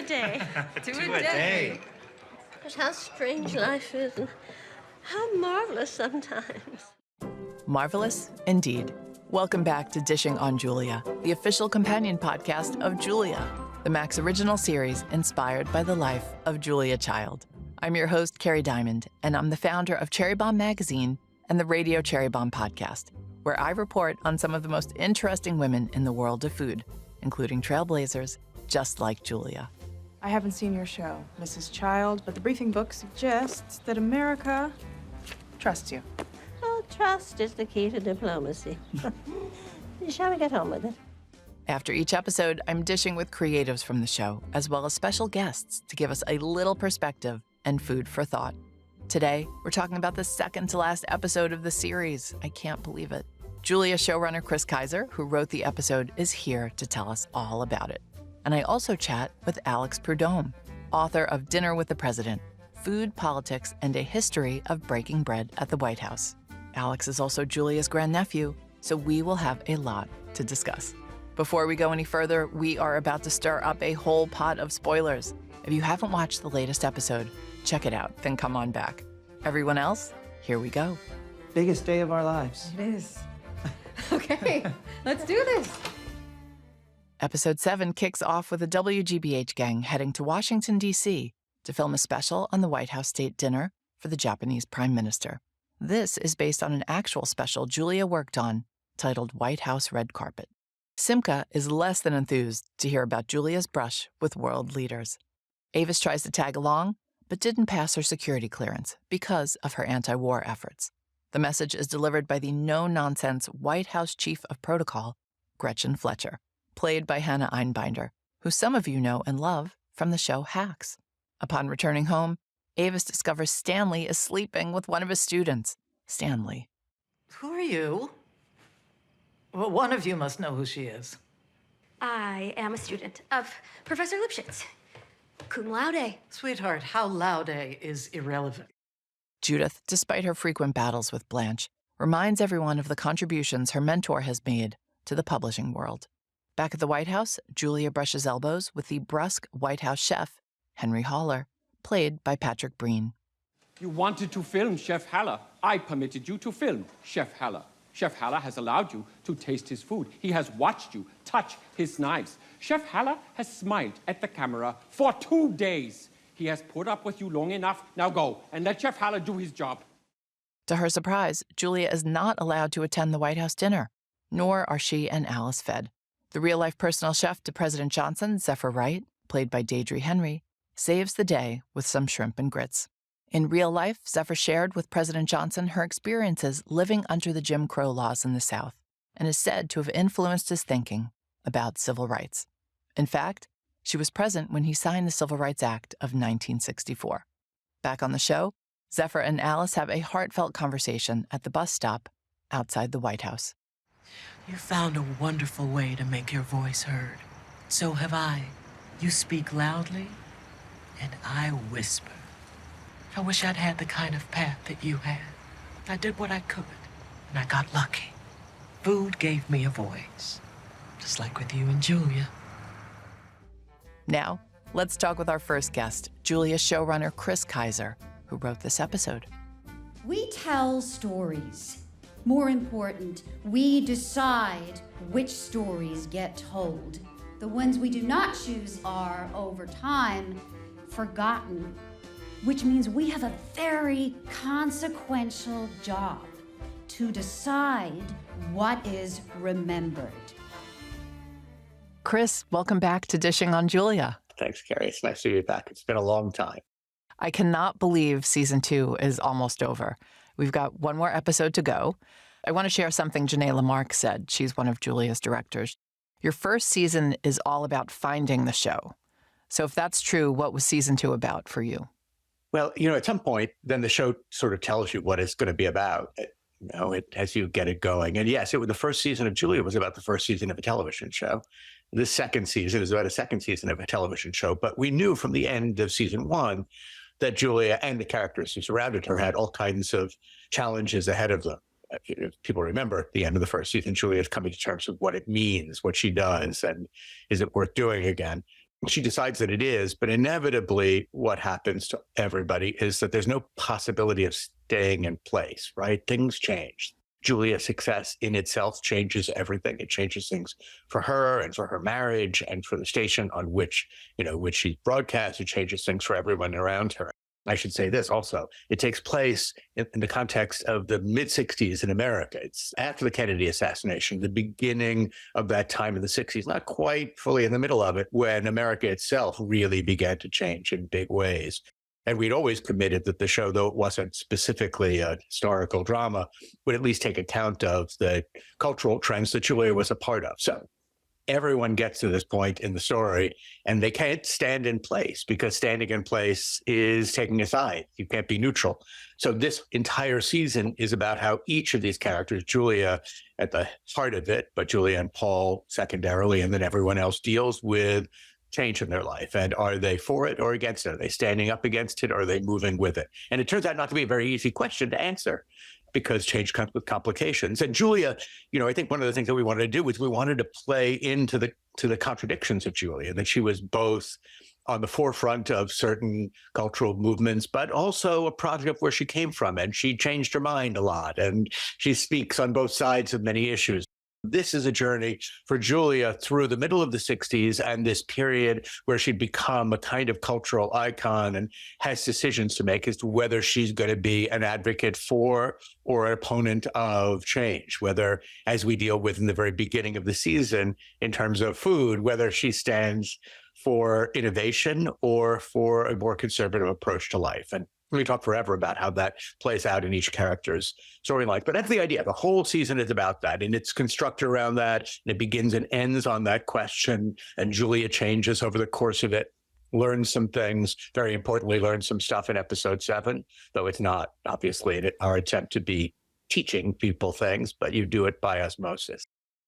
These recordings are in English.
a day. Two a day. But how strange life is, and how marvelous sometimes. Marvelous indeed. Welcome back to Dishing on Julia, the official companion podcast of Julia, the Max original series inspired by the life of Julia Child. I'm your host, Kerry Diamond, and I'm the founder of Cherry Bombe Magazine and the Radio Cherry Bombe podcast, where I report on some of the most interesting women in the world of food, including trailblazers just like Julia. I haven't seen your show, Mrs. Child, but the briefing book suggests that America trusts you. Oh, trust is the key to diplomacy. Shall we get on with it? After each episode, I'm dishing with creatives from the show, as well as special guests to give us a little perspective and food for thought. Today, we're talking about the second to last episode of the series. I can't believe it. Julia showrunner Chris Kaiser, who wrote the episode, is here to tell us all about it. And I also chat with Alex Prud'homme, author of Dinner with the President, Food, Politics, and a History of Breaking Bread at the White House. Alex is also Julia's grandnephew, so we will have a lot to discuss. Before we go any further, we are about to stir up a whole pot of spoilers. If you haven't watched the latest episode, check it out, then come on back. Everyone else, here we go. Biggest day of our lives. It is. Okay, let's do this. Episode 7 kicks off with the WGBH gang heading to Washington, D.C. to film a special on the White House state dinner for the Japanese Prime Minister. This is based on an actual special Julia worked on titled White House Red Carpet. Simca is less than enthused to hear about Julia's brush with world leaders. Avis tries to tag along, but didn't pass her security clearance because of her anti-war efforts. The message is delivered by the no-nonsense White House Chief of Protocol, Gretchen Fletcher, played by Hannah Einbinder, who some of you know and love from the show Hacks. Upon returning home, Avis discovers Stanley is sleeping with one of his students. Stanley. Who are you? Well, one of you must know who she is. I am a student of Professor Lipschitz, cum laude. Sweetheart, how laude is irrelevant. Judith, despite her frequent battles with Blanche, reminds everyone of the contributions her mentor has made to the publishing world. Back at the White House, Julia brushes elbows with the brusque White House chef, Henry Haller, played by Patrick Breen. You wanted to film Chef Haller. I permitted you to film Chef Haller. Chef Haller has allowed you to taste his food. He has watched you touch his knives. Chef Haller has smiled at the camera for 2 days. He has put up with you long enough. Now go and let Chef Haller do his job. To her surprise, Julia is not allowed to attend the White House dinner, nor are she and Alice fed. The real-life personal chef to President Johnson, Zephyr Wright, played by Deidre Henry, saves the day with some shrimp and grits. In real life, Zephyr shared with President Johnson her experiences living under the Jim Crow laws in the South and is said to have influenced his thinking about civil rights. In fact, she was present when he signed the Civil Rights Act of 1964. Back on the show, Zephyr and Alice have a heartfelt conversation at the bus stop outside the White House. You found a wonderful way to make your voice heard. So have I. You speak loudly, and I whisper. I wish I'd had the kind of path that you had. I did what I could, and I got lucky. Food gave me a voice, just like with you and Julia. Now, let's talk with our first guest, Julia showrunner Chris Kaiser, who wrote this episode. We tell stories. More important, we decide which stories get told. The ones we do not choose are, over time, forgotten, which means we have a very consequential job to decide what is remembered. Chris, welcome back to Dishing on Julia. Thanks, Kerry. It's nice to be back. It's been a long time. I cannot believe season 2 is almost over. We've got one more episode to go. I want to share something Janae Lamarck said. She's one of Julia's directors. Your first season is all about finding the show. So if that's true, what was season 2 about for you? Well, at some point, then the show sort of tells you what it's going to be about, as you get it going. And yes, the first season of Julia was about the first season of a television show. The second season is about a second season of a television show. But we knew from the end of season 1 that Julia and the characters who surrounded her had all kinds of challenges ahead of them. If people remember at the end of the first season, Julia is coming to terms with what it means, what she does, and is it worth doing again? She decides that it is, but inevitably what happens to everybody is that there's no possibility of staying in place, right? Things change. Julia's success in itself changes everything. It changes things for her and for her marriage and for the station on which she broadcasts. It changes things for everyone around her. I should say this also. It takes place in the context of the mid-'60s in America. It's after the Kennedy assassination, the beginning of that time in the '60s, not quite fully in the middle of it, when America itself really began to change in big ways. And we'd always committed that the show, though it wasn't specifically a historical drama, would at least take account of the cultural trends that Julia was a part of. So everyone gets to this point in the story and they can't stand in place, because standing in place is taking a side. You can't be neutral. So this entire season is about how each of these characters, Julia at the heart of it, but Julia and Paul secondarily, and then everyone else, deals with change in their life. And are they for it or against it? Are they standing up against it, or are they moving with it? And it turns out not to be a very easy question to answer, because change comes with complications. And Julia, I think one of the things that we wanted to do was we wanted to play into the contradictions of Julia, that she was both on the forefront of certain cultural movements, but also a product of where she came from. And she changed her mind a lot, and she speaks on both sides of many issues. This is a journey for Julia through the middle of the '60s and this period where she'd become a kind of cultural icon and has decisions to make as to whether she's going to be an advocate for or an opponent of change, whether, as we deal with in the very beginning of the season in terms of food, whether she stands for innovation or for a more conservative approach to life. And we talk forever about how that plays out in each character's storyline. But that's the idea. The whole season is about that, and it's constructed around that, and it begins and ends on that question. And Julia changes over the course of it, learns some things, very importantly, learns some stuff in episode 7, though it's not obviously our attempt to be teaching people things, but you do it by osmosis.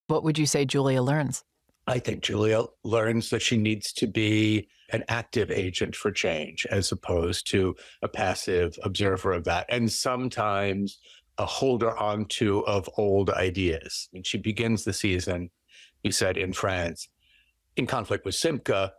What would you say Julia learns? I think Julia learns that she needs to be an active agent for change as opposed to a passive observer of that, and sometimes a holder onto of old ideas. And she begins the season, you said, in France, in conflict with Simca,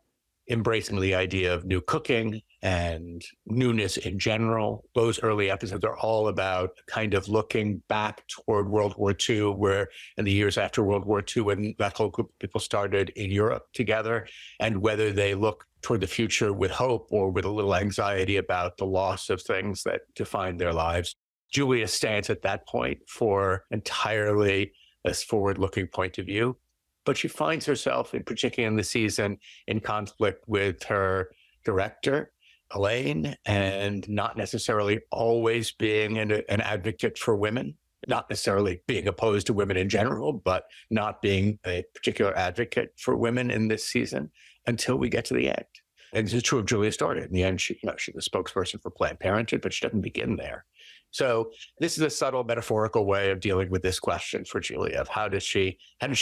embracing the idea of new cooking and newness in general. Those early episodes are all about kind of looking back toward World War II, where in the years after World War II, when that whole group of people started in Europe together, and whether they look toward the future with hope or with a little anxiety about the loss of things that define their lives. Julia stands at that point for entirely a forward-looking point of view. But she finds herself, in particular in the season, in conflict with her director, Elaine, and not necessarily always being an advocate for women, not necessarily being opposed to women in general, but not being a particular advocate for women in this season until we get to the end. And this is true of Julia's story. In the end, she's the spokesperson for Planned Parenthood, but she doesn't begin there. So this is a subtle metaphorical way of dealing with this question for Julia of how does she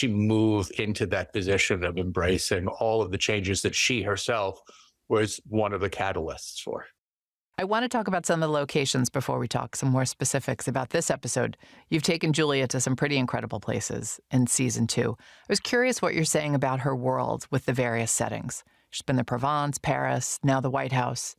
move into that position of embracing all of the changes that she herself was one of the catalysts for. I want to talk about some of the locations before we talk some more specifics about this episode. You've taken Julia to some pretty incredible places in season 2. I was curious what you're saying about her world with the various settings. She's been to Provence, Paris, now the White House.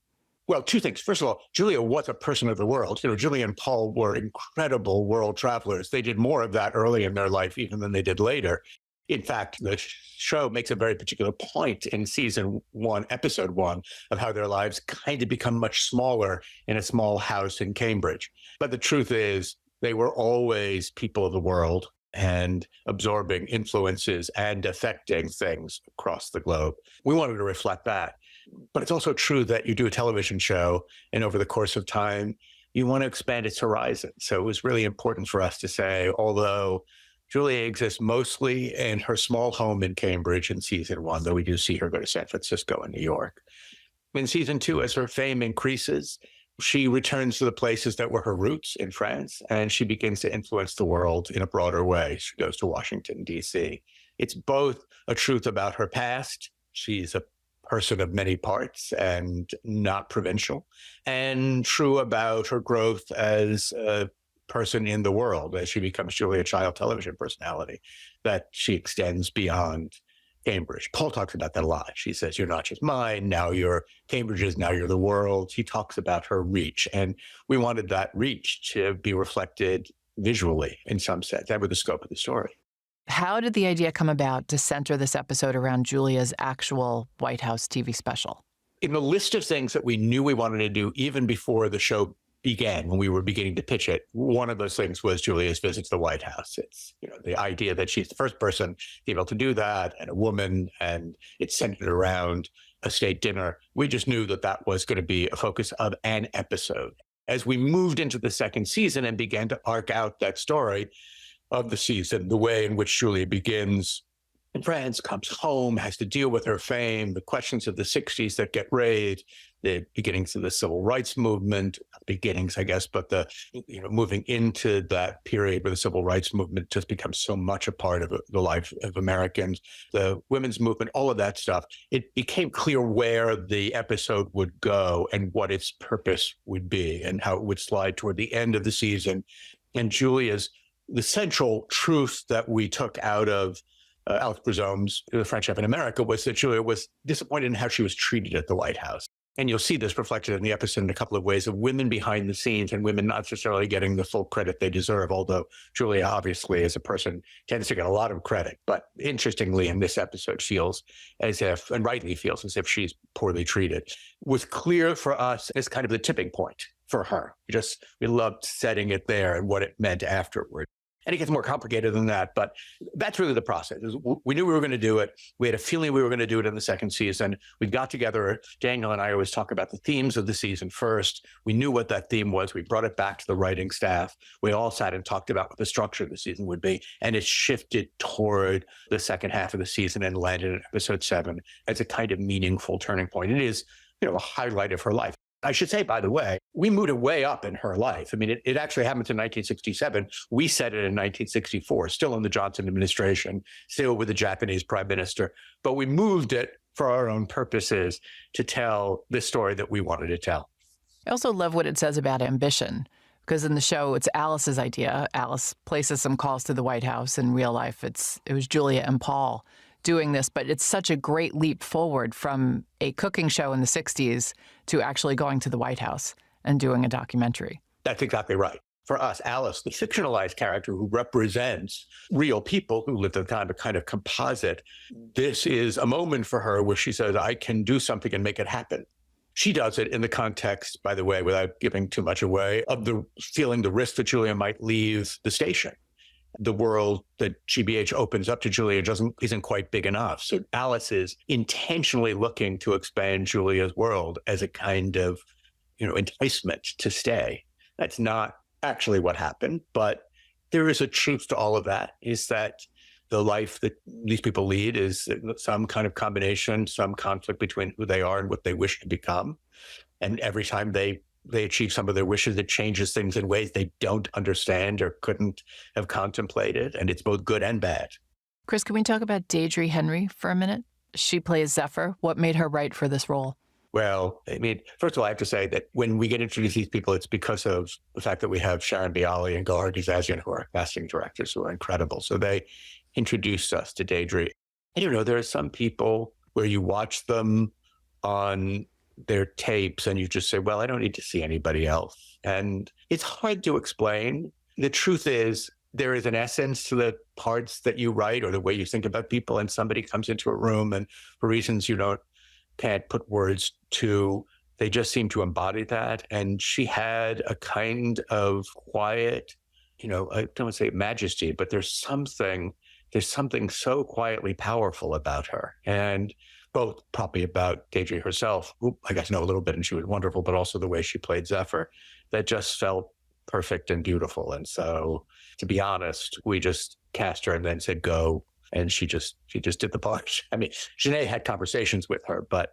Well, two things. First of all, Julia was a person of the world. Julia and Paul were incredible world travelers. They did more of that early in their life even than they did later. In fact, the show makes a very particular point in season 1, episode 1, of how their lives kind of become much smaller in a small house in Cambridge. But the truth is, they were always people of the world and absorbing influences and affecting things across the globe. We wanted to reflect that. But it's also true that you do a television show, and over the course of time, you want to expand its horizon. So it was really important for us to say, although Julia exists mostly in her small home in Cambridge in season 1, though we do see her go to San Francisco and New York. In season 2, as her fame increases, she returns to the places that were her roots in France, and she begins to influence the world in a broader way. She goes to Washington, D.C. It's both a truth about her past. She's a person of many parts and not provincial, and true about her growth as a person in the world as she becomes Julia Child television personality, that she extends beyond Cambridge. Paul talks about that a lot. She says, you're not just mine, now you're Cambridge's, now you're the world. He talks about her reach. And we wanted that reach to be reflected visually in some sense. That was the scope of the story. How did the idea come about to center this episode around Julia's actual White House TV special? In the list of things that we knew we wanted to do even before the show began, when we were beginning to pitch it, one of those things was Julia's visit to the White House. It's, the idea that she's the first person to be able to do that, and a woman, and it's centered around a state dinner. We just knew that that was going to be a focus of an episode. As we moved into the second season and began to arc out that story of the season, the way in which Julia begins in France, comes home, has to deal with her fame, the questions of the 60s that get raised, the beginnings of the civil rights movement, beginnings, I guess, but the, moving into that period where the civil rights movement just becomes so much a part of the life of Americans, the women's movement, all of that stuff. It became clear where the episode would go and what its purpose would be and how it would slide toward the end of the season. And the central truth that we took out of Alex Prud'homme's The French Chef in America was that Julia was disappointed in how she was treated at the White House. And you'll see this reflected in the episode in a couple of ways, of women behind the scenes and women not necessarily getting the full credit they deserve, although Julia obviously as a person tends to get a lot of credit. But interestingly, in this episode, feels as if, and rightly feels as if she's poorly treated. Was clear for us as kind of the tipping point for her. We loved setting it there and what it meant afterward. And it gets more complicated than that, but that's really the process. We knew we were going to do it. We had a feeling we were going to do it in the second season. We got together. Daniel and I always talk about the themes of the season first. We knew what that theme was. We brought it back to the writing staff. We all sat and talked about what the structure of the season would be, and it shifted toward the second half of the season and landed in episode 7 as a kind of meaningful turning point. It is, a highlight of her life. I should say, by the way, we moved it way up in her life. I mean, it actually happened in 1967. We set it in 1964, still in the Johnson administration, still with the Japanese prime minister. But we moved it for our own purposes to tell the story that we wanted to tell. I also love what it says about ambition, because in the show, it's Alice's idea. Alice places some calls to the White House. In real life, it was Julia and Paul doing this, but it's such a great leap forward from a cooking show in the 60s to actually going to the White House and doing a documentary. That's exactly right. For us, Alice, the fictionalized character who represents real people who lived at the time, a kind of composite, this is a moment for her where she says, I can do something and make it happen. She does it in the context, by the way, without giving too much away, of feeling the risk that Julia might leave the station. The world that GBH opens up to Julia isn't quite big enough. So Alice is intentionally looking to expand Julia's world as a kind of, enticement to stay. That's not actually what happened, but there is a truth to all of that, is that the life that these people lead is some kind of combination, some conflict between who they are and what they wish to become. And every time they achieve some of their wishes, it changes things in ways they don't understand or couldn't have contemplated. And it's both good and bad. Chris, can we talk about Deirdre Henry for a minute? She plays Zephyr. What made her right for this role? Well, I mean, first of all, I have to say that when we get introduced to these people, it's because of the fact that we have Sharon Bialy and Gulhar Gizazian, who are casting directors, who are incredible. So they introduced us to Deirdre. And, there are some people where you watch them on their tapes and you just say, well, I don't need to see anybody else. And it's hard to explain. The truth is, there is an essence to the parts that you write or the way you think about people, and somebody comes into a room and for reasons you can't put words to, they just seem to embody that. And she had a kind of quiet, I don't want to say majesty, but there's something so quietly powerful about her. And both probably about Deirdre herself, who I got to know a little bit, and she was wonderful, but also the way she played Zephyr, that just felt perfect and beautiful. And so, to be honest, we just cast her and then said, go. And she just did the part. I mean, Janae had conversations with her, but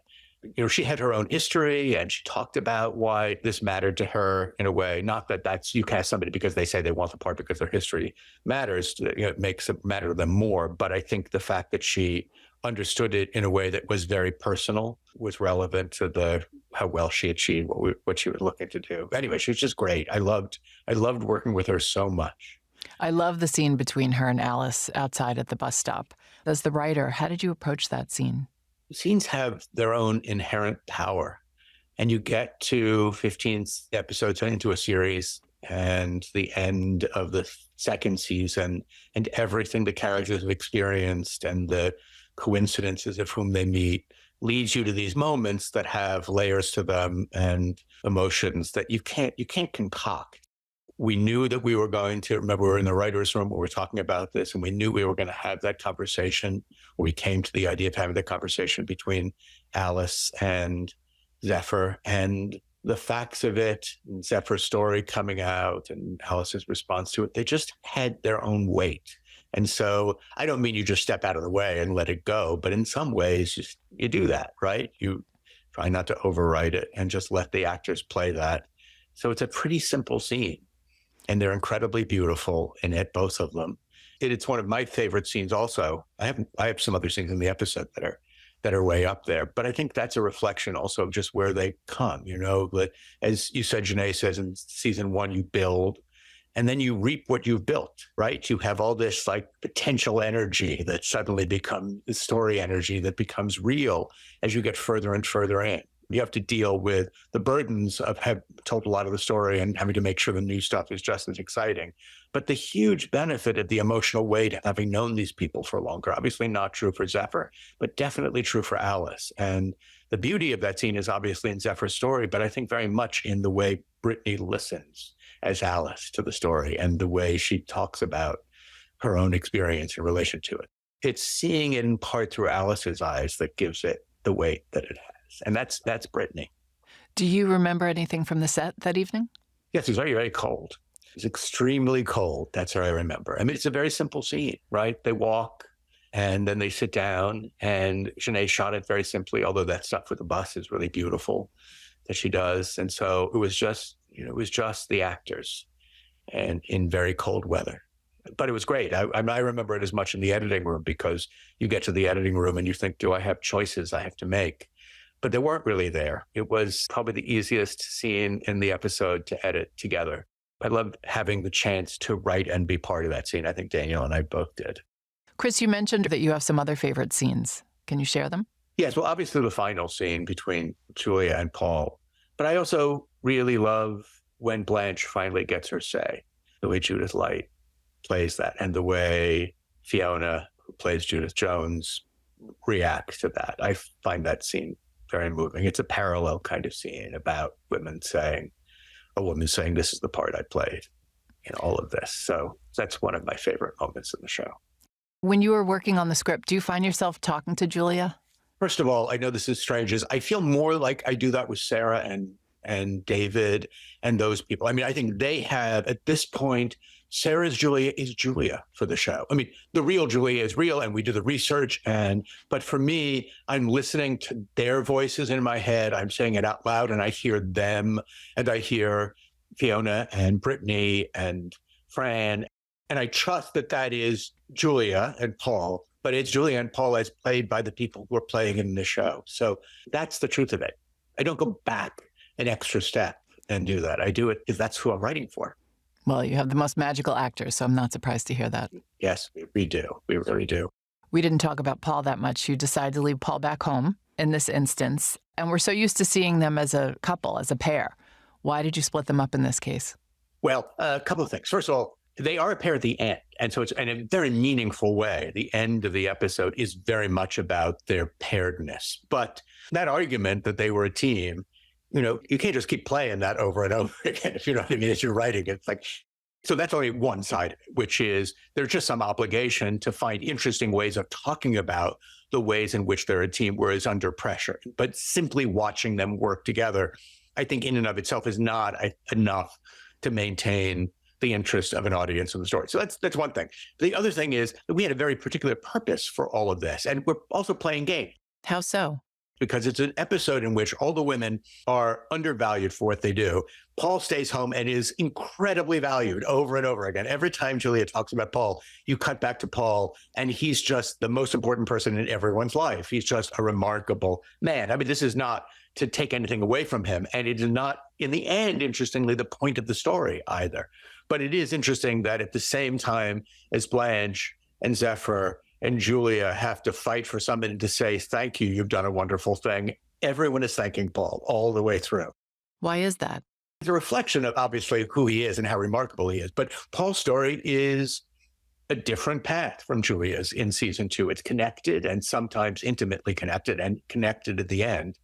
she had her own history, and she talked about why this mattered to her in a way. Not that that's you cast somebody because they say they want the part because their history matters. It makes it matter to them more. But I think the fact that she understood it in a way that was very personal was relevant to how well she achieved what she was looking to do. Anyway, she was just great. I loved working with her so much. I love the scene between her and Alice outside at the bus stop. As the writer, how did you approach that scene? Scenes have their own inherent power. And you get to 15 episodes into a series and the end of the second season and everything the characters have experienced and the coincidences of whom they meet leads you to these moments that have layers to them and emotions that you can't concoct. We knew that we were going to, remember, we were in the writer's room where we were talking about this, and we knew we were going to have that conversation, or we came to the idea of having the conversation between Alice and Zephyr, and the facts of it, and Zephyr's story coming out and Alice's response to it, they just had their own weight. And so I don't mean you just step out of the way and let it go, but in some ways you do that, right? You try not to overwrite it and just let the actors play that. So it's a pretty simple scene, and they're incredibly beautiful in it, both of them. It's one of my favorite scenes also. I have some other scenes in the episode that are way up there. But I think that's a reflection also of just where they come, But as you said, Janae says in season 1, you build and then you reap what you've built, right? You have all this like potential energy that suddenly becomes the story energy that becomes real as you get further and further in. You have to deal with the burdens of having told a lot of the story and having to make sure the new stuff is just as exciting. But the huge benefit of the emotional weight of having known these people for longer, obviously not true for Zephyr, but definitely true for Alice. And the beauty of that scene is obviously in Zephyr's story, but I think very much in the way Brittany listens as Alice to the story and the way she talks about her own experience in relation to it. It's seeing it in part through Alice's eyes that gives it the weight that it has. And that's Brittany. Do you remember anything from the set that evening? Yes, it was very, very cold. It was extremely cold. That's what I remember. I mean, it's a very simple scene, right? They walk and then they sit down, and Janae shot it very simply, although that stuff with the bus is really beautiful that she does. And so it was just, the actors and in very cold weather. But it was great. I remember it as much in the editing room, because you get to the editing room and you think, do I have choices I have to make? But they weren't really there. It was probably the easiest scene in the episode to edit together. I loved having the chance to write and be part of that scene. I think Daniel and I both did. Chris, you mentioned that you have some other favorite scenes. Can you share them? Yes, well, obviously the final scene between Julia and Paul. But I also really love when Blanche finally gets her say, the way Judith Light plays that and the way Fiona, who plays Judith Jones, reacts to that. I find that scene very moving. It's a parallel kind of scene about a woman saying, this is the part I played in all of this. So that's one of my favorite moments in the show. When you were working on the script, do you find yourself talking to Julia? First of all, I know this is strange, I feel more like I do that with Sarah and David and those people. I mean, I think they have, at this point, Sarah's Julia is Julia for the show. I mean, the real Julia is real, and we do the research. But for me, I'm listening to their voices in my head. I'm saying it out loud, and I hear them, and I hear Fiona and Brittany and Fran, and I trust that is Julia and Paul. But it's Julia and Paul as played by the people who are playing in the show. So that's the truth of it. I don't go back an extra step and do that. I do it because that's who I'm writing for. Well, you have the most magical actors, so I'm not surprised to hear that. Yes, we do. We really do. We didn't talk about Paul that much. You decided to leave Paul back home in this instance, and we're so used to seeing them as a couple, as a pair. Why did you split them up in this case? Well, a couple of things. First of all, they are a pair at the end. And so it's in a very meaningful way. The end of the episode is very much about their pairedness. But that argument that they were a team, you can't just keep playing that over and over again, if you know what I mean, as you're writing. It's like, so that's only one side, which is there's just some obligation to find interesting ways of talking about the ways in which they're a team, whereas under pressure. But simply watching them work together, I think in and of itself is not enough to maintain the interest of an audience in the story. So that's one thing. The other thing is that we had a very particular purpose for all of this. And we're also playing games. How so? Because it's an episode in which all the women are undervalued for what they do. Paul stays home and is incredibly valued over and over again. Every time Julia talks about Paul, you cut back to Paul, and he's just the most important person in everyone's life. He's just a remarkable man. I mean, this is not to take anything away from him. And it is not, in the end, interestingly, the point of the story either. But it is interesting that at the same time as Blanche and Zephyr and Julia have to fight for somebody to say, thank you, you've done a wonderful thing. Everyone is thanking Paul all the way through. Why is that? It's a reflection of obviously who he is and how remarkable he is. But Paul's story is a different path from Julia's in season 2. It's connected and sometimes intimately connected and connected at the end.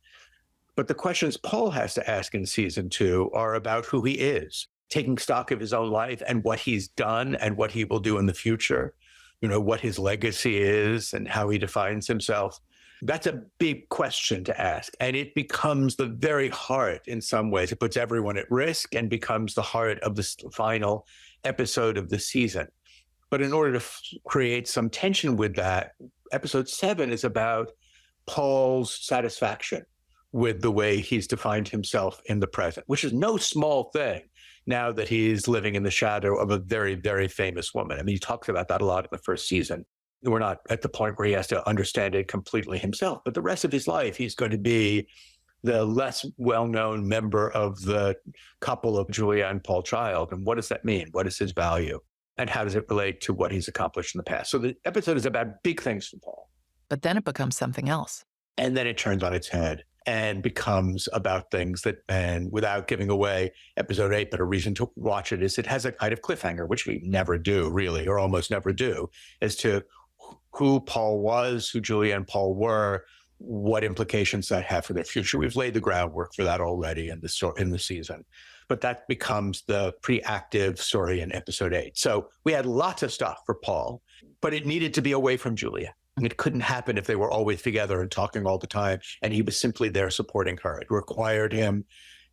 But the questions Paul has to ask in season 2 are about who he is, taking stock of his own life and what he's done and what he will do in the future, what his legacy is and how he defines himself. That's a big question to ask. And it becomes the very heart in some ways. It puts everyone at risk and becomes the heart of the final episode of the season. But in order to create some tension with that, episode 7 is about Paul's satisfaction with the way he's defined himself in the present, which is no small thing now that he's living in the shadow of a very, very famous woman. I mean, he talks about that a lot in the first season. We're not at the point where he has to understand it completely himself, but the rest of his life, he's going to be the less well-known member of the couple of Julia and Paul Child. And what does that mean? What is his value? And how does it relate to what he's accomplished in the past? So the episode is about big things for Paul. But then it becomes something else. And then it turns on its head and becomes about things that, and without giving away episode 8, but a reason to watch it is it has a kind of cliffhanger, which we never do really, or almost never do, as to who Paul was, who Julia and Paul were, what implications that have for their future. We've laid the groundwork for that already in the season. But that becomes the pre-active story in episode 8. So we had lots of stuff for Paul, but it needed to be away from Julia. It couldn't happen if they were always together and talking all the time, and he was simply there supporting her. It required him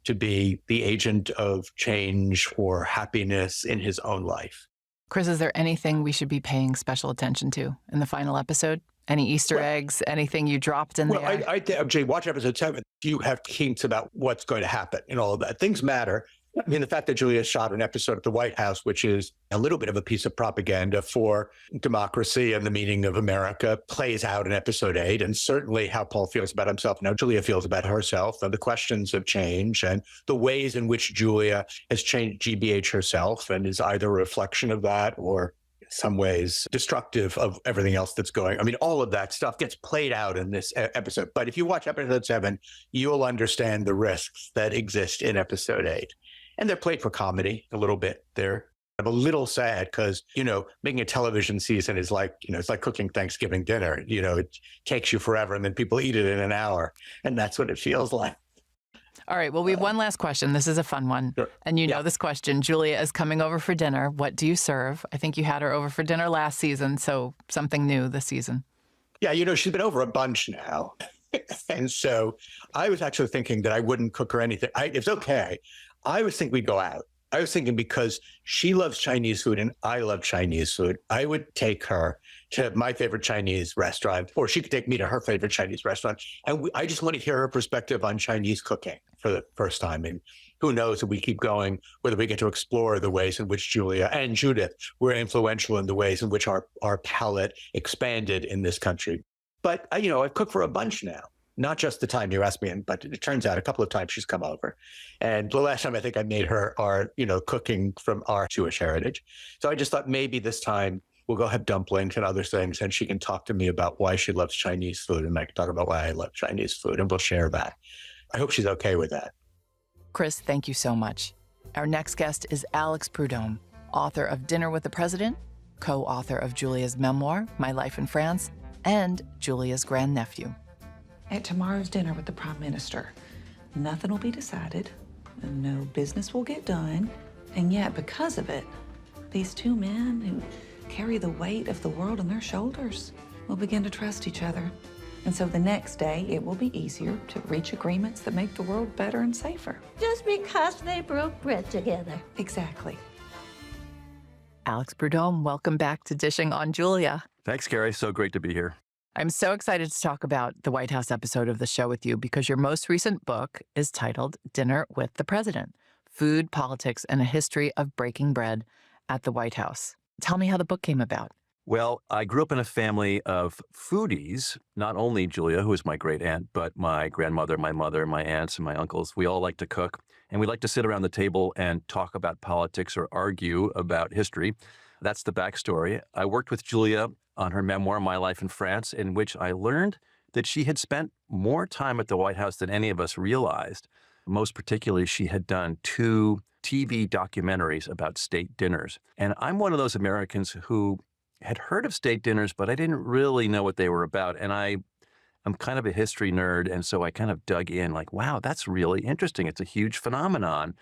to be the agent of change or happiness in his own life. Chris, is there anything we should be paying special attention to in the final episode? Any Easter eggs, anything you dropped in there? Jay, watch episode 7. You have hints about what's going to happen and all of that. Things matter. I mean, the fact that Julia shot an episode at the White House, which is a little bit of a piece of propaganda for democracy and the meaning of America, plays out in episode 8. And certainly how Paul feels about himself and how Julia feels about herself and the questions of change and the ways in which Julia has changed GBH herself and is either a reflection of that or in some ways destructive of everything else that's going. I mean, all of that stuff gets played out in this episode. But if you watch episode 7, you'll understand the risks that exist in episode 8. And they're played for comedy a little bit. I'm a little sad because, making a television season is like, it's like cooking Thanksgiving dinner. It takes you forever and then people eat it in an hour. And that's what it feels like. All right. Well, we have one last question. This is a fun one. Sure. And you know this question. Julia is coming over for dinner. What do you serve? I think you had her over for dinner last season, so something new this season. Yeah, she's been over a bunch now. And so I was actually thinking that I wouldn't cook her anything. It's okay. I was thinking we'd go out. I was thinking because she loves Chinese food and I love Chinese food, I would take her to my favorite Chinese restaurant, or she could take me to her favorite Chinese restaurant. And I just want to hear her perspective on Chinese cooking for the first time. And who knows if we keep going, whether we get to explore the ways in which Julia and Judith were influential in the ways in which our palate expanded in this country. But, I've cooked for a bunch now. Not just the time you asked me, but it turns out a couple of times she's come over. And the last time I think I made her our, cooking from our Jewish heritage. So I just thought maybe this time we'll go have dumplings and other things, and she can talk to me about why she loves Chinese food, and I can talk about why I love Chinese food, and we'll share that. I hope she's okay with that. Chris, thank you so much. Our next guest is Alex Prud'homme, author of Dinner with the President, co-author of Julia's memoir, My Life in France, and Julia's grandnephew. At tomorrow's dinner with the Prime Minister, nothing will be decided, and no business will get done, and yet because of it, these two men who carry the weight of the world on their shoulders will begin to trust each other. And so the next day, it will be easier to reach agreements that make the world better and safer. Just because they broke bread together. Exactly. Alex Prud'homme, welcome back to Dishing on Julia. Thanks, Kerry. So great to be here. I'm so excited to talk about the White House episode of the show with you because your most recent book is titled Dinner with the President, Food, Politics, and a History of Breaking Bread at the White House. Tell me how the book came about. Well, I grew up in a family of foodies, not only Julia, who is my great aunt, but my grandmother, my mother, my aunts, and my uncles. We all like to cook, and we like to sit around the table and talk about politics or argue about history. That's the backstory. I worked with Julia on her memoir, My Life in France, in which I learned that she had spent more time at the White House than any of us realized. Most particularly, she had done 2 TV documentaries about state dinners. And I'm one of those Americans who had heard of state dinners, but I didn't really know what they were about. And I'm kind of a history nerd, and so I kind of dug in like, wow, that's really interesting. It's a huge phenomenon.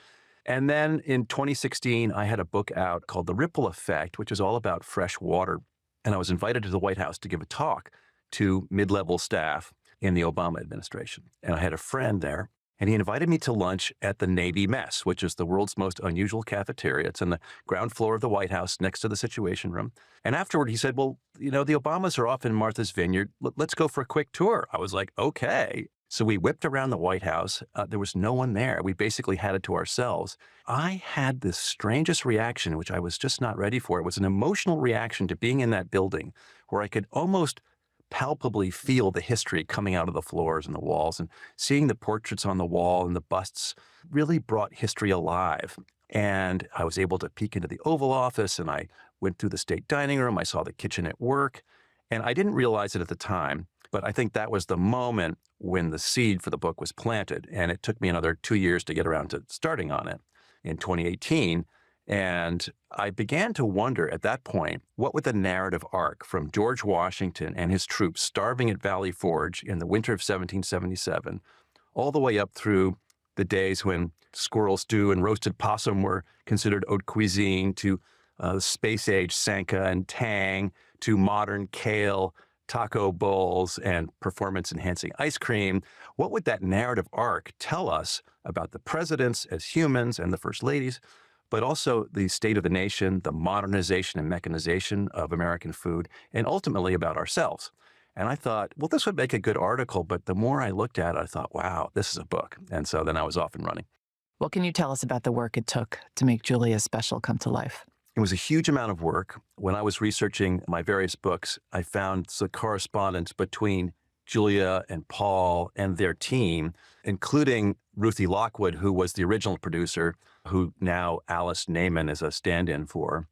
And then in 2016, I had a book out called The Ripple Effect, which is all about fresh water. And I was invited to the White House to give a talk to mid-level staff in the Obama administration. And I had a friend there, and he invited me to lunch at the Navy Mess, which is the world's most unusual cafeteria. It's on the ground floor of the White House next to the Situation Room. And afterward, he said, well, you know, the Obamas are off in Martha's Vineyard. Let's go for a quick tour. I was like, okay. So we whipped around the White House. There was no one there. We basically had it to ourselves. I had this strangest reaction, which I was just not ready for. It was an emotional reaction to being in that building where I could almost palpably feel the history coming out of the floors and the walls, and seeing the portraits on the wall and the busts really brought history alive. And I was able to peek into the Oval Office, and I went through the state dining room. I saw the kitchen at work, and I didn't realize it at the time, but I think that was the moment when the seed for the book was planted. And it took me another 2 years to get around to starting on it in 2018. And I began to wonder at that point, what would the narrative arc from George Washington and his troops starving at Valley Forge in the winter of 1777, all the way up through the days when squirrel stew and roasted possum were considered haute cuisine, to space age Sanka and Tang, to modern kale, taco bowls, and performance-enhancing ice cream. What would that narrative arc tell us about the presidents as humans and the first ladies, but also the state of the nation, the modernization and mechanization of American food, and ultimately about ourselves? And I thought, well, this would make a good article, but the more I looked at it, I thought, wow, this is a book. And so then I was off and running. What can you tell us about the work it took to make Julia's special come to life? It was a huge amount of work. When I was researching my various books, I found the correspondence between Julia and Paul and their team, including Ruthie Lockwood, who was the original producer, who now Alice Naiman is a stand-in for.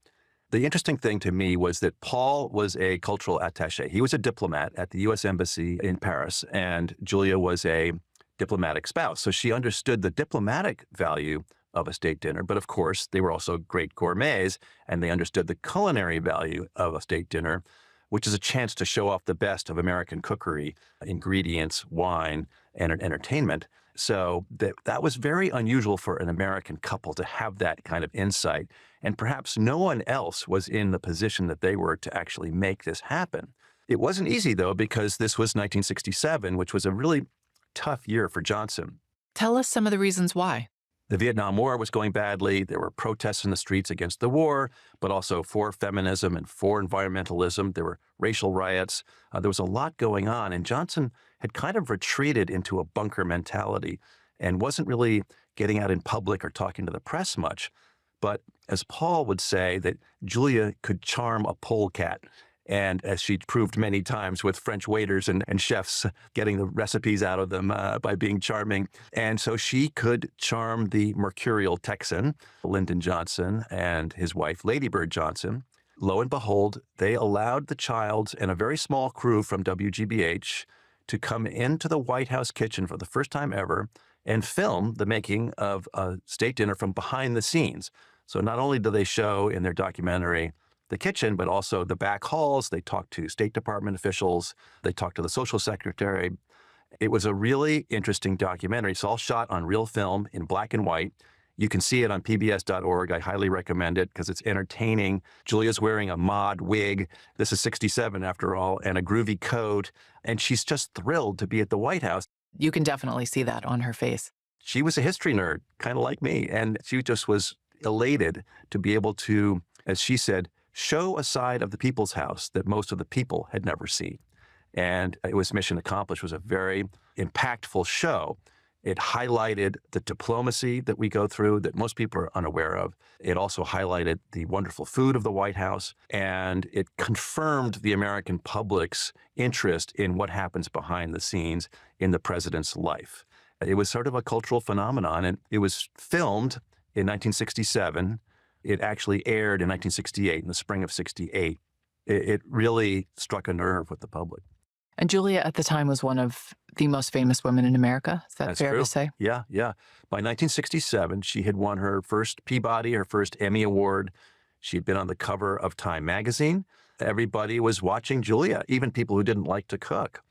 The interesting thing to me was that Paul was a cultural attaché. He was a diplomat at the U.S. Embassy in Paris, and Julia was a diplomatic spouse. So she understood the diplomatic value of a state dinner, but of course, they were also great gourmets, and they understood the culinary value of a state dinner, which is a chance to show off the best of American cookery, ingredients, wine, and entertainment. So that was very unusual for an American couple to have that kind of insight. And perhaps no one else was in the position that they were to actually make this happen. It wasn't easy, though, because this was 1967, which was a really tough year for Johnson. Tell us some of the reasons why. The Vietnam War was going badly. There were protests in the streets against the war, but also for feminism and for environmentalism. There were racial riots. There was a lot going on, and Johnson had kind of retreated into a bunker mentality and wasn't really getting out in public or talking to the press much. But as Paul would say, that Julia could charm a polecat. And as she proved many times with French waiters and chefs, getting the recipes out of them by being charming. And so she could charm the mercurial Texan, Lyndon Johnson, and his wife, Lady Bird Johnson. Lo and behold, they allowed the Childs and a very small crew from WGBH to come into the White House kitchen for the first time ever and film the making of a state dinner from behind the scenes. So not only do they show in their documentary the kitchen, but also the back halls. They talked to State Department officials. They talked to the social secretary. It was a really interesting documentary. It's all shot on real film in black and white. You can see it on pbs.org. I highly recommend it because it's entertaining. Julia's wearing a mod wig. This is 67 after all, and a groovy coat. And she's just thrilled to be at the White House. You can definitely see that on her face. She was a history nerd, kind of like me. And she just was elated to be able to, as she said, show a side of the People's House that most of the people had never seen. And it was mission accomplished. It was a very impactful show. It highlighted the diplomacy that we go through that most people are unaware of. It also highlighted the wonderful food of the White House, and it confirmed the American public's interest in what happens behind the scenes in the president's life. It was sort of a cultural phenomenon, and it was filmed in 1967 It actually aired in 1968, in the spring of 68. It really struck a nerve with the public. And Julia at the time was one of the most famous women in America. Is that That's fair true. to say? Yeah, yeah. By 1967, she had won her first Peabody, her first Emmy Award. She had been on the cover of Time magazine. Everybody was watching Julia, even people who didn't like to cook.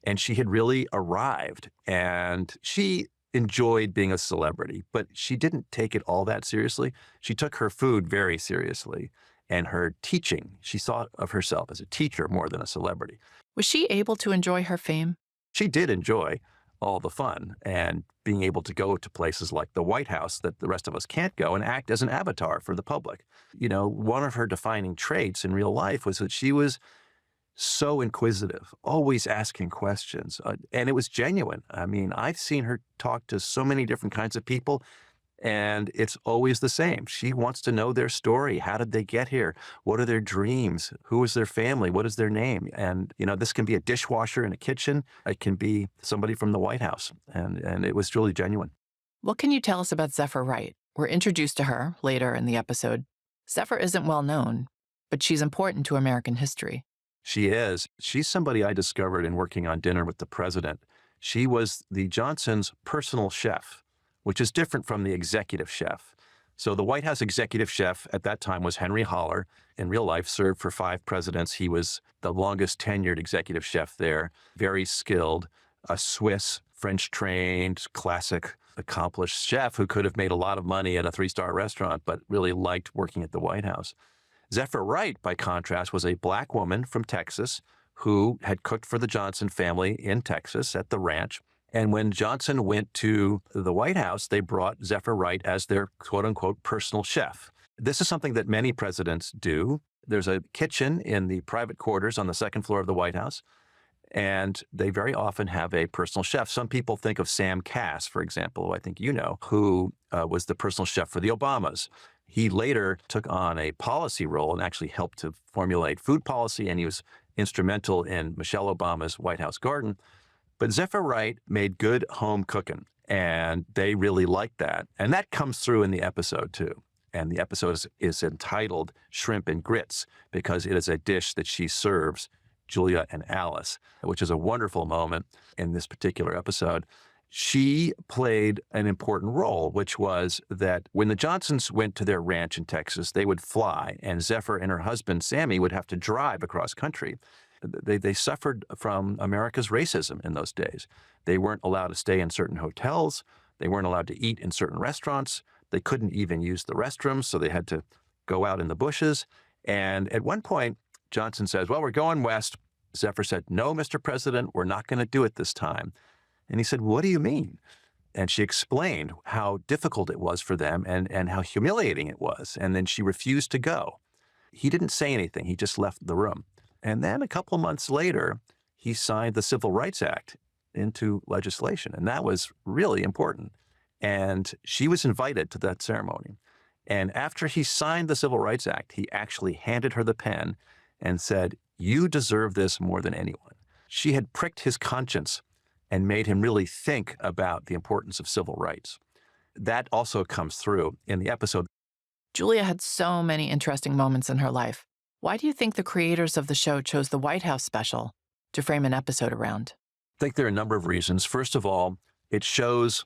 And she had really arrived. And she enjoyed being a celebrity, but she didn't take it all that seriously. She took her food very seriously. And her teaching, she thought of herself as a teacher more than a celebrity. Was she able to enjoy her fame? She did enjoy all the fun and being able to go to places like the White House that the rest of us can't go and act as an avatar for the public. You know, one of her defining traits in real life was that she was so inquisitive, always asking questions, and it was genuine. I mean, I've seen her talk to so many different kinds of people, and it's always the same. She wants to know their story. How did they get here? What are their dreams? Who is their family? What is their name? And, you know, this can be a dishwasher in a kitchen. It can be somebody from the White House. And it was truly genuine. What can you tell us about Zephyr Wright? We're introduced to her later in the episode. Zephyr isn't well known, but she's important to American history. She is. She's somebody I discovered in working on Dinner with the President. She was the Johnsons' personal chef, which is different from the executive chef. So the White House executive chef at that time was Henry Holler. In real life, served for 5 presidents. He was the longest tenured executive chef there, very skilled, a Swiss, French-trained, classic, accomplished chef who could have made a lot of money at a 3-star restaurant, but really liked working at the White House. Zephyr Wright, by contrast, was a black woman from Texas who had cooked for the Johnson family in Texas at the ranch. And when Johnson went to the White House, they brought Zephyr Wright as their quote-unquote personal chef. This is something that many presidents do. There's a kitchen in the private quarters on the 2nd floor of the White House, and they very often have a personal chef. Some people think of Sam Cass, for example, who I think you know, who was the personal chef for the Obamas. He later took on a policy role and actually helped to formulate food policy, and he was instrumental in Michelle Obama's White House garden. But Zephyr Wright made good home cooking, and they really liked that. And that comes through in the episode, too. And the episode is entitled Shrimp and Grits because it is a dish that she serves Julia and Alice, which is a wonderful moment in this particular episode. She played an important role, which was that when the Johnsons went to their ranch in Texas, they would fly, and Zephyr and her husband, Sammy, would have to drive across country. They suffered from America's racism in those days. They weren't allowed to stay in certain hotels. They weren't allowed to eat in certain restaurants. They couldn't even use the restrooms, so they had to go out in the bushes. And at one point, Johnson says, well, we're going west. Zephyr said, no, Mr. President, we're not going to do it this time. And he said, what do you mean? And she explained how difficult it was for them and how humiliating it was. And then she refused to go. He didn't say anything. He just left the room. And then a couple months later, he signed the Civil Rights Act into legislation. And that was really important. And she was invited to that ceremony. And after he signed the Civil Rights Act, he actually handed her the pen and said, you deserve this more than anyone. She had pricked his conscience and made him really think about the importance of civil rights. That also comes through in the episode. Julia had so many interesting moments in her life. Why do you think the creators of the show chose the White House special to frame an episode around? I think there are a number of reasons. First of all, it shows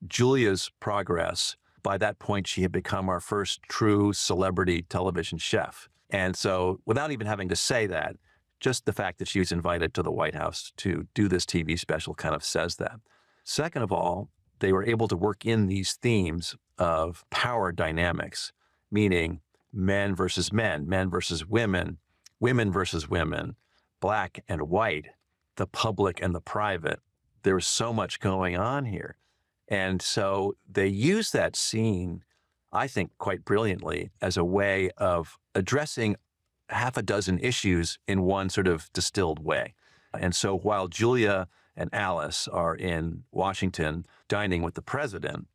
Julia's progress. By that point, she had become our first true celebrity television chef. And so without even having to say that, just the fact that she was invited to the White House to do this TV special kind of says that. Second of all, they were able to work in these themes of power dynamics, meaning men versus men, men versus women, women versus women, black and white, the public and the private. There was so much going on here. And so they used that scene, I think, quite brilliantly as a way of addressing half a dozen issues in one sort of distilled way. And so while Julia and Alice are in Washington dining with the president,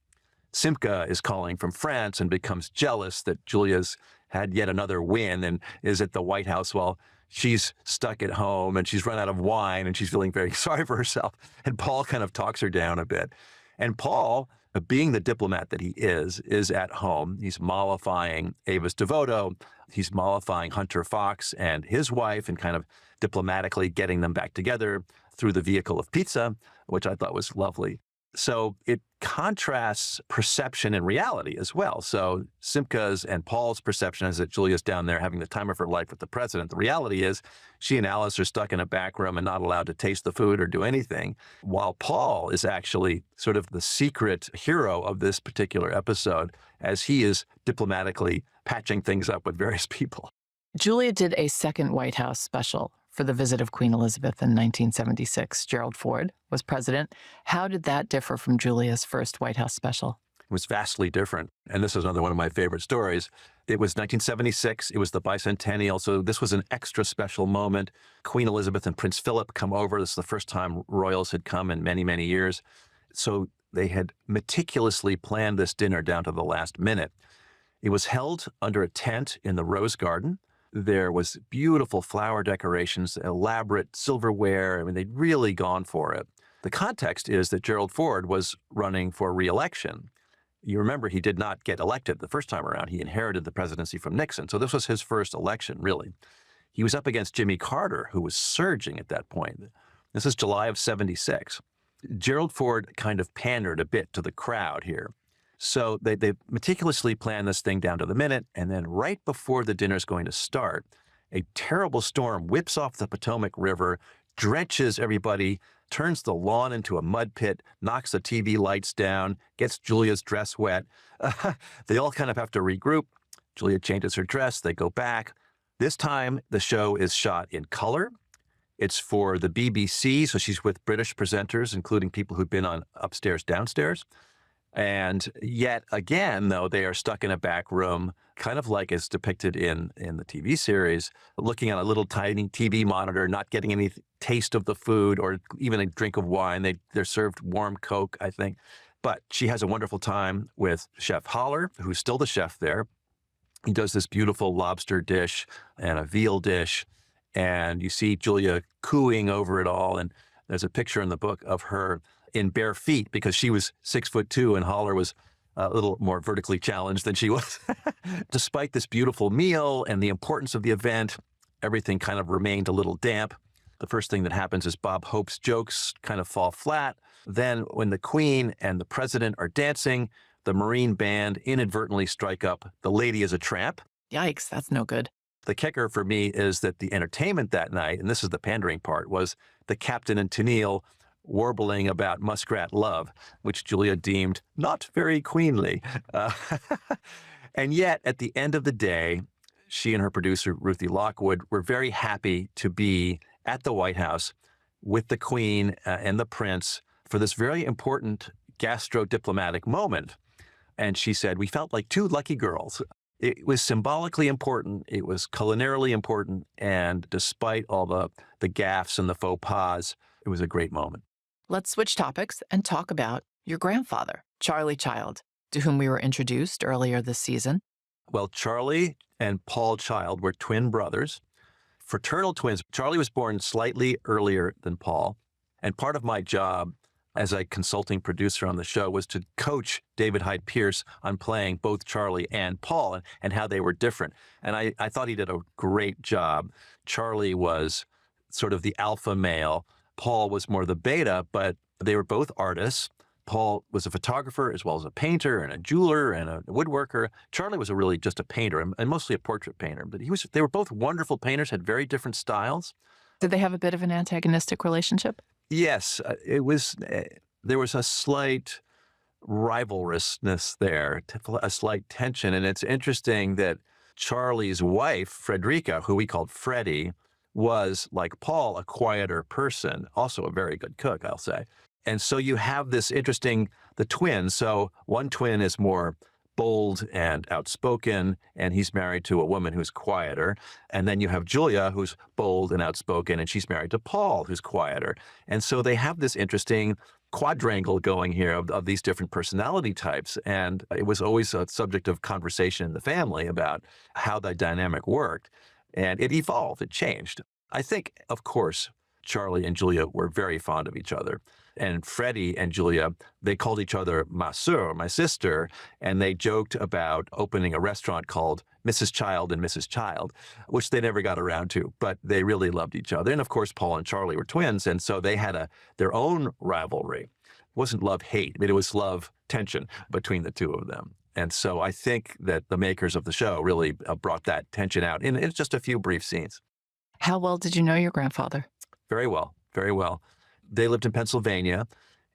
Simca is calling from France and becomes jealous that Julia's had yet another win and is at the White House while she's stuck at home and she's run out of wine and she's feeling very sorry for herself. And Paul kind of talks her down a bit. And Paul being the diplomat that he is at home. He's mollifying Avis DeVoto. He's mollifying Hunter Fox and his wife and kind of diplomatically getting them back together through the vehicle of pizza, which I thought was lovely. So it contrasts perception and reality as well. So Simca's and Paul's perception is that Julia's down there having the time of her life with the president. The reality is she and Alice are stuck in a back room and not allowed to taste the food or do anything, while Paul is actually sort of the secret hero of this particular episode as he is diplomatically patching things up with various people. Julia did a second White House special for the visit of Queen Elizabeth in 1976. Gerald Ford was president. How did that differ from Julia's first White House special? It was vastly different. And this is another one of my favorite stories. It was 1976. It was the bicentennial. So this was an extra special moment. Queen Elizabeth and Prince Philip come over. This is the first time royals had come in many, many years. So they had meticulously planned this dinner down to the last minute. It was held under a tent in the Rose Garden. There was beautiful flower decorations, elaborate silverware. I mean, they'd really gone for it. The context is that Gerald Ford was running for re-election. You remember he did not get elected the first time around. He inherited the presidency from Nixon. So this was his first election, really. He was up against Jimmy Carter, who was surging at that point. This is July of 76. Gerald Ford kind of pandered a bit to the crowd here. So they meticulously planned this thing down to the minute, and then right before the dinner's going to start, a terrible storm whips off the Potomac River, drenches everybody, turns the lawn into a mud pit, knocks the TV lights down, gets Julia's dress wet. They all kind of have to regroup. Julia changes her dress. They go back. This time, the show is shot in color. It's for the BBC, so she's with British presenters, including people who've been on Upstairs, Downstairs. And yet again, though, they are stuck in a back room, kind of like is depicted in the TV series, looking at a little tiny TV monitor, not getting any taste of the food or even a drink of wine. They're served warm Coke, I think. But she has a wonderful time with Chef Holler, who's still the chef there. He does this beautiful lobster dish and a veal dish. And you see Julia cooing over it all. And there's a picture in the book of her in bare feet because she was 6'2" and Holler was a little more vertically challenged than she was. Despite this beautiful meal and the importance of the event, everything kind of remained a little damp. The first thing that happens is Bob Hope's jokes kind of fall flat. Then when the Queen and the President are dancing, the Marine Band inadvertently strike up "The Lady is a Tramp." Yikes, that's no good. The kicker for me is that the entertainment that night, and this is the pandering part, was the Captain and Tennille warbling about muskrat love, which Julia deemed not very queenly. And yet, at the end of the day, she and her producer, Ruthie Lockwood, were very happy to be at the White House with the Queen and the Prince for this very important gastro-diplomatic moment. And she said, we felt like two lucky girls. It was symbolically important. It was culinarily important. And despite all the gaffes and the faux pas, it was a great moment. Let's switch topics and talk about your grandfather, Charlie Child, to whom we were introduced earlier this season. Well, Charlie and Paul Child were twin brothers, fraternal twins. Charlie was born slightly earlier than Paul. And part of my job as a consulting producer on the show was to coach David Hyde Pierce on playing both Charlie and Paul and how they were different. And I thought he did a great job. Charlie was sort of the alpha male. Paul was more the beta, but they were both artists. Paul was a photographer as well as a painter and a jeweler and a woodworker. Charlie was really just a painter and mostly a portrait painter. But they were both wonderful painters, had very different styles. Did they have a bit of an antagonistic relationship? Yes, there was a slight rivalrousness there, a slight tension. And it's interesting that Charlie's wife, Frederica, who we called Freddie, was, like Paul, a quieter person, also a very good cook, I'll say. And so you have this interesting, the twins. So one twin is more bold and outspoken, and he's married to a woman who's quieter. And then you have Julia, who's bold and outspoken, and she's married to Paul, who's quieter. And so they have this interesting quadrangle going here of these different personality types. And it was always a subject of conversation in the family about how that dynamic worked. And it evolved, it changed. I think, of course, Charlie and Julia were very fond of each other. And Freddie and Julia, they called each other ma sœur, my sister, and they joked about opening a restaurant called Mrs. Child and Mrs. Child, which they never got around to, but they really loved each other. And of course, Paul and Charlie were twins, and so they had their own rivalry. It wasn't love-hate, but it was love-tension between the two of them. And so I think that the makers of the show really brought that tension out in just a few brief scenes. How well did you know your grandfather? Very well, very well. They lived in Pennsylvania.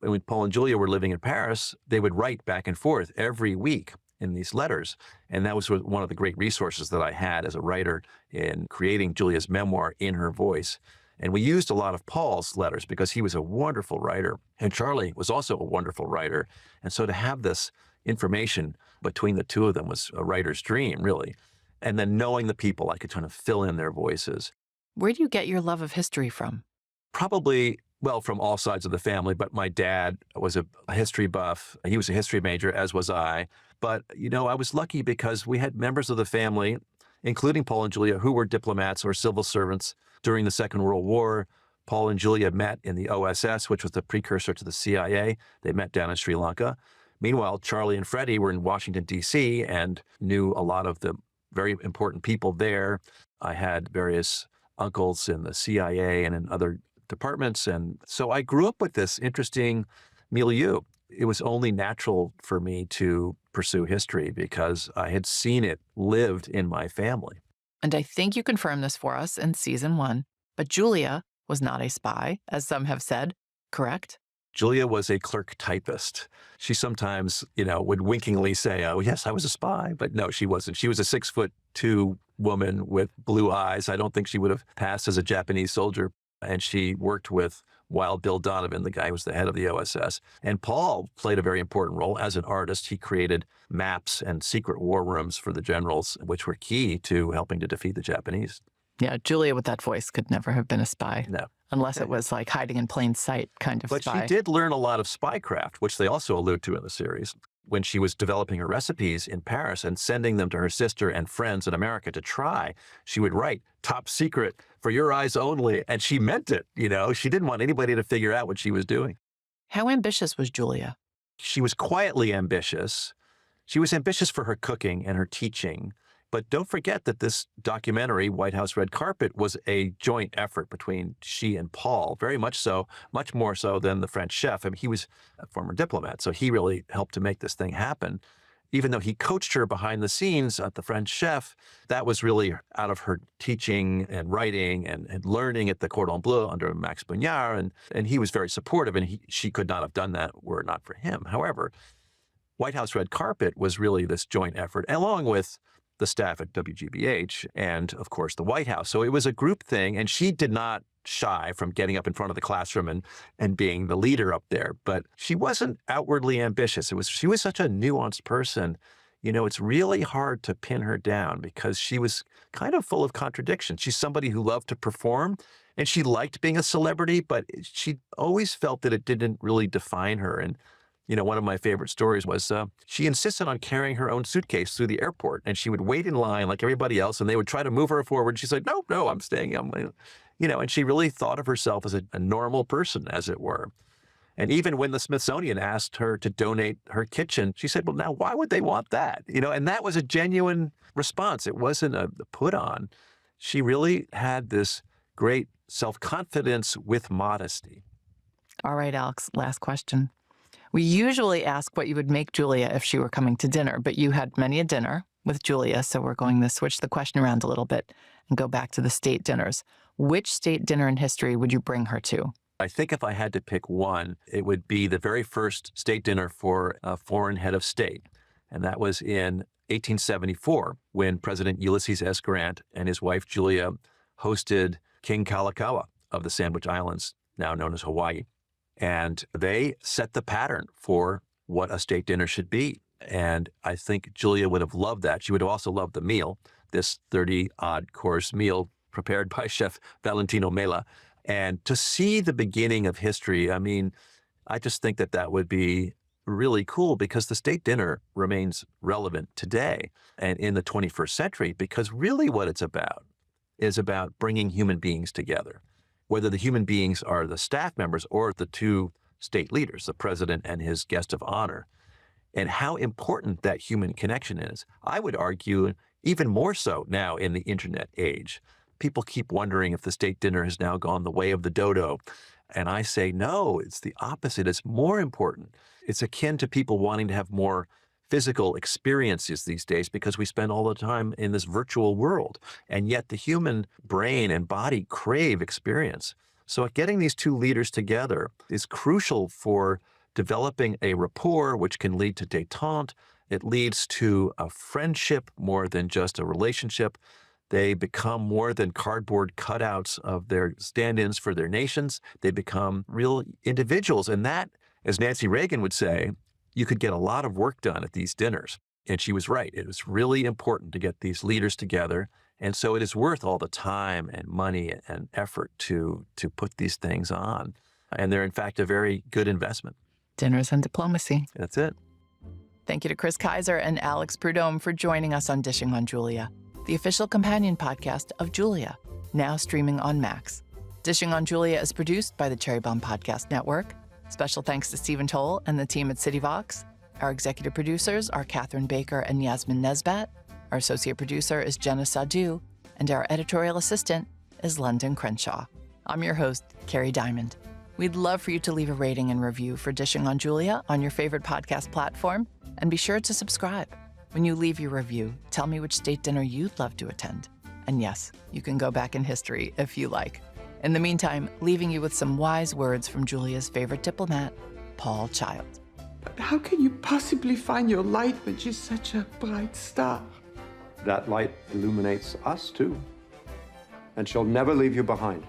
And when Paul and Julia were living in Paris, they would write back and forth every week in these letters. And that was one of the great resources that I had as a writer in creating Julia's memoir in her voice. And we used a lot of Paul's letters because he was a wonderful writer. And Charlie was also a wonderful writer. And so to have this information between the two of them was a writer's dream, really. And then knowing the people, I could kind of fill in their voices. Where do you get your love of history from? Probably, well, from all sides of the family, but my dad was a history buff. He was a history major, as was I. But, I was lucky because we had members of the family, including Paul and Julia, who were diplomats or civil servants during the Second World War. Paul and Julia met in the OSS, which was the precursor to the CIA. They met down in Sri Lanka. Meanwhile, Charlie and Freddie were in Washington, D.C., and knew a lot of the very important people there. I had various uncles in the CIA and in other departments. And so I grew up with this interesting milieu. It was only natural for me to pursue history because I had seen it lived in my family. And I think you confirmed this for us in season 1. But Julia was not a spy, as some have said, correct? Julia was a clerk typist. She sometimes, would winkingly say, oh, yes, I was a spy. But no, she wasn't. She was a 6'2" woman with blue eyes. I don't think she would have passed as a Japanese soldier. And she worked with Wild Bill Donovan, the guy who was the head of the OSS. And Paul played a very important role as an artist. He created maps and secret war rooms for the generals, which were key to helping to defeat the Japanese. Yeah, Julia with that voice could never have been a spy. No. Unless it was like hiding in plain sight kind of But spy. she did learn a lot of spycraft, which they also allude to in the series. When she was developing her recipes in Paris and sending them to her sister and friends in America to try, she would write, top secret, for your eyes only. And she meant it, She didn't want anybody to figure out what she was doing. How ambitious was Julia? She was quietly ambitious. She was ambitious for her cooking and her teaching. But don't forget that this documentary, White House Red Carpet, was a joint effort between she and Paul, very much so, much more so than the French chef. I mean, he was a former diplomat, so he really helped to make this thing happen. Even though he coached her behind the scenes at the French chef, that was really out of her teaching and writing and learning at the Cordon Bleu under Max Bugnard, and he was very supportive, and she could not have done that were it not for him. However, White House Red Carpet was really this joint effort, along with the staff at WGBH and, of course, the White House. So it was a group thing, and she did not shy from getting up in front of the classroom and being the leader up there. But she wasn't outwardly ambitious. She was such a nuanced person. It's really hard to pin her down because she was kind of full of contradictions. She's somebody who loved to perform, and she liked being a celebrity, but she always felt that it didn't really define her. And one of my favorite stories was she insisted on carrying her own suitcase through the airport, and she would wait in line like everybody else, and they would try to move her forward. She said, no, I'm staying. And she really thought of herself as a normal person, as it were. And even when the Smithsonian asked her to donate her kitchen, she said, well, now, why would they want that? And that was a genuine response. It wasn't a put on. She really had this great self-confidence with modesty. All right, Alex, last question. We usually ask what you would make Julia if she were coming to dinner, but you had many a dinner with Julia, so we're going to switch the question around a little bit and go back to the state dinners. Which state dinner in history would you bring her to? I think if I had to pick one, it would be the very first state dinner for a foreign head of state, and that was in 1874 when President Ulysses S. Grant and his wife Julia hosted King Kalakaua of the Sandwich Islands, now known as Hawaii. And they set the pattern for what a state dinner should be. And I think Julia would have loved that. She would have also loved the meal, this 30-odd course meal prepared by Chef Valentino Mela. And to see the beginning of history, I mean, I just think that would be really cool because the state dinner remains relevant today and in the 21st century, because really what it's about is about bringing human beings together. whether the human beings are the staff members or the two state leaders, the president and his guest of honor, and how important that human connection is. I would argue even more so now in the internet age. People keep wondering if the state dinner has now gone the way of the dodo. And I say, no, it's the opposite. It's more important. It's akin to people wanting to have more physical experiences these days because we spend all the time in this virtual world. And yet the human brain and body crave experience. So getting these two leaders together is crucial for developing a rapport, which can lead to détente. It leads to a friendship more than just a relationship. They become more than cardboard cutouts of their stand-ins for their nations. They become real individuals. And that, as Nancy Reagan would say, you could get a lot of work done at these dinners. And she was right. It was really important to get these leaders together. And so it is worth all the time and money and effort to put these things on. And they're, in fact, a very good investment. Dinners and diplomacy. That's it. Thank you to Chris Kaiser and Alex Prud'homme for joining us on Dishing on Julia, the official companion podcast of Julia, now streaming on Max. Dishing on Julia is produced by the Cherry Bomb Podcast Network. Special thanks to Stephen Toll and the team at CityVox. Our executive producers are Catherine Baker and Yasmin Nesbat. Our associate producer is Jenna Sadu, and our editorial assistant is London Crenshaw. I'm your host, Kerry Diamond. We'd love for you to leave a rating and review for Dishing on Julia on your favorite podcast platform, and be sure to subscribe. When you leave your review, tell me which state dinner you'd love to attend. And yes, you can go back in history if you like. In the meantime, leaving you with some wise words from Julia's favorite diplomat, Paul Child. How can you possibly find your light when she's such a bright star? That light illuminates us too. And she'll never leave you behind.